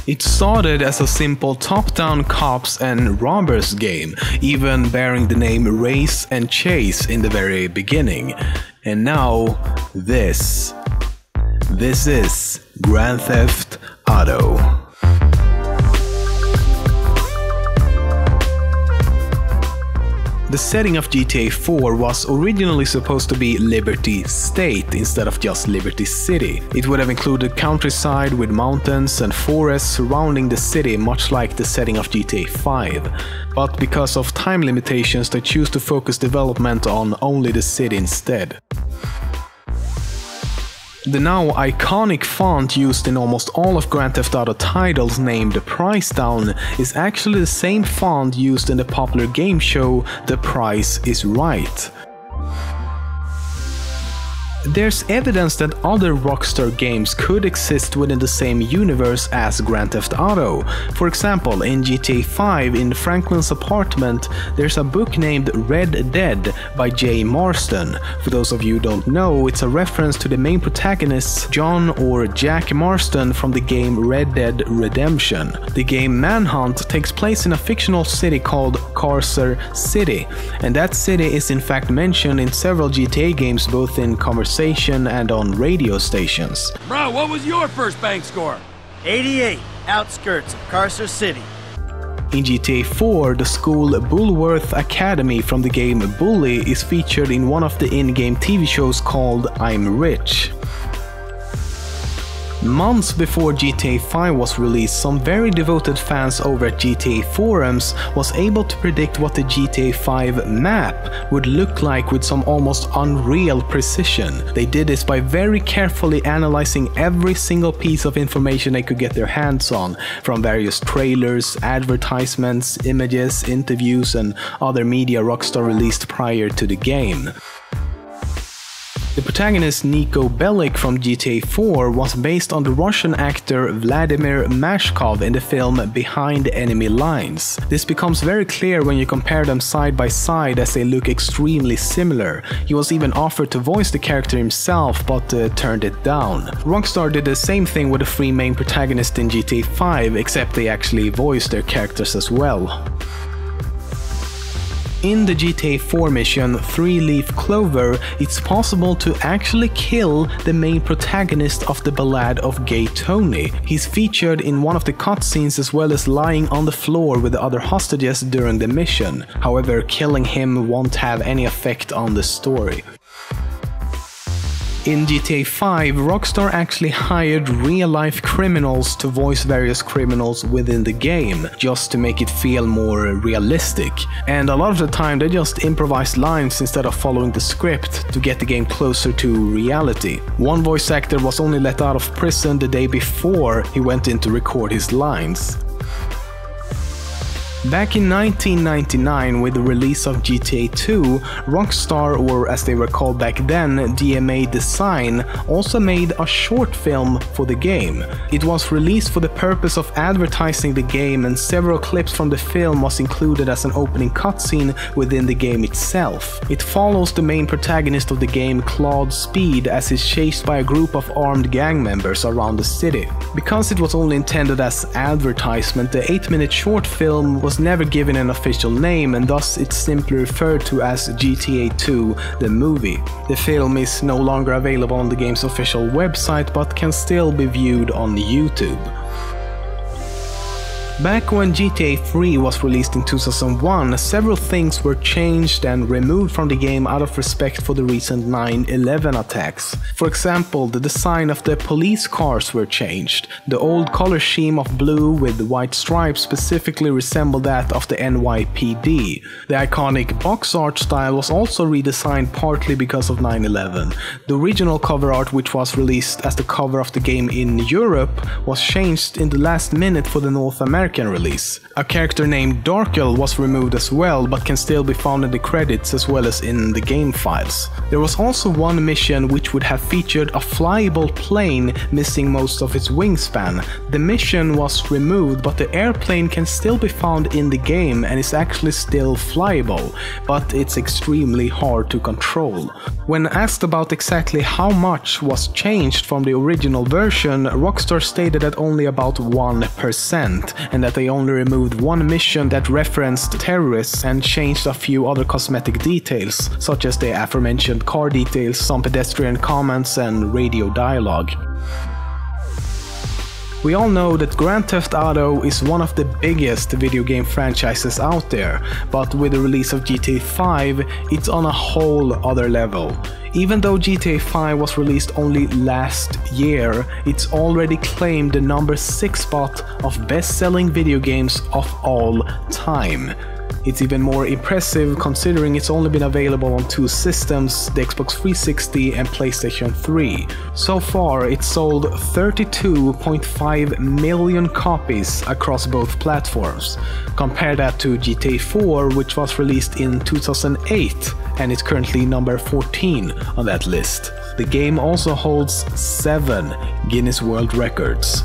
It started as a simple top-down cops and robbers game, even bearing the name Race and Chase in the very beginning. And now, this. This is Grand Theft Auto. The setting of GTA 4 was originally supposed to be Liberty State instead of just Liberty City. It would have included countryside with mountains and forests surrounding the city, much like the setting of GTA 5. But because of time limitations, they choose to focus development on only the city instead. The now iconic font used in almost all of Grand Theft Auto titles named Price Down is actually the same font used in the popular game show The Price is Right. There's evidence that other Rockstar games could exist within the same universe as Grand Theft Auto. For example, in GTA 5, in Franklin's apartment, there's a book named Red Dead by Jay Marston. For those of you who don't know, it's a reference to the main protagonists John or Jack Marston from the game Red Dead Redemption. The game Manhunt takes place in a fictional city called Carcer City, and that city is in fact mentioned in several GTA games, both in conversation and on radio stations. Bro, what was your first bank score? 88, outskirts of Carcer City. In GTA 4, the school Bullworth Academy from the game Bully is featured in one of the in-game TV shows called I'm Rich. Months before GTA 5 was released, some very devoted fans over at GTA forums was able to predict what the GTA 5 map would look like with some almost unreal precision. They did this by very carefully analyzing every single piece of information they could get their hands on, from various trailers, advertisements, images, interviews, and other media Rockstar released prior to the game. The protagonist Niko Bellic from GTA 4 was based on the Russian actor Vladimir Mashkov in the film Behind Enemy Lines. This becomes very clear when you compare them side by side, as they look extremely similar. He was even offered to voice the character himself, but turned it down. Rockstar did the same thing with the three main protagonists in GTA 5, except they actually voiced their characters as well. In the GTA 4 mission 3-Leaf Clover, it's possible to actually kill the main protagonist of the Ballad of Gay Tony. He's featured in one of the cutscenes as well as lying on the floor with the other hostages during the mission. However, killing him won't have any effect on the story. In GTA 5, Rockstar actually hired real-life criminals to voice various criminals within the game, just to make it feel more realistic. And a lot of the time they just improvised lines instead of following the script to get the game closer to reality. One voice actor was only let out of prison the day before he went in to record his lines. Back in 1999, with the release of GTA 2, Rockstar, or as they were called back then, DMA Design, also made a short film for the game. It was released for the purpose of advertising the game, and several clips from the film was included as an opening cutscene within the game itself. It follows the main protagonist of the game, Claude Speed, as he's chased by a group of armed gang members around the city. Because it was only intended as advertisement, the 8-minute short film was never given an official name, and thus it's simply referred to as GTA 2 the movie. The film is no longer available on the game's official website, but can still be viewed on YouTube. Back when GTA 3 was released in 2001, several things were changed and removed from the game out of respect for the recent 9/11 attacks. For example, the design of the police cars were changed. The old color scheme of blue with white stripes specifically resembled that of the NYPD. The iconic box art style was also redesigned partly because of 9/11. The original cover art, which was released as the cover of the game in Europe, was changed in the last minute for the North American American release. A character named Darkel was removed as well, but can still be found in the credits as well as in the game files. There was also one mission which would have featured a flyable plane missing most of its wingspan. The mission was removed, but the airplane can still be found in the game and is actually still flyable, but it's extremely hard to control. When asked about exactly how much was changed from the original version, Rockstar stated that only about 1%, and that they only removed one mission that referenced terrorists and changed a few other cosmetic details, such as the aforementioned car details, some pedestrian comments and radio dialogue. We all know that Grand Theft Auto is one of the biggest video game franchises out there, but with the release of GTA 5, it's on a whole other level. Even though GTA 5 was released only last year, it's already claimed the number 6 spot of best-selling video games of all time. It's even more impressive considering it's only been available on 2 systems, the Xbox 360 and PlayStation 3. So far, it's sold 32.5 million copies across both platforms. Compare that to GTA 4, which was released in 2008 and is currently number 14 on that list. The game also holds 7 Guinness World Records.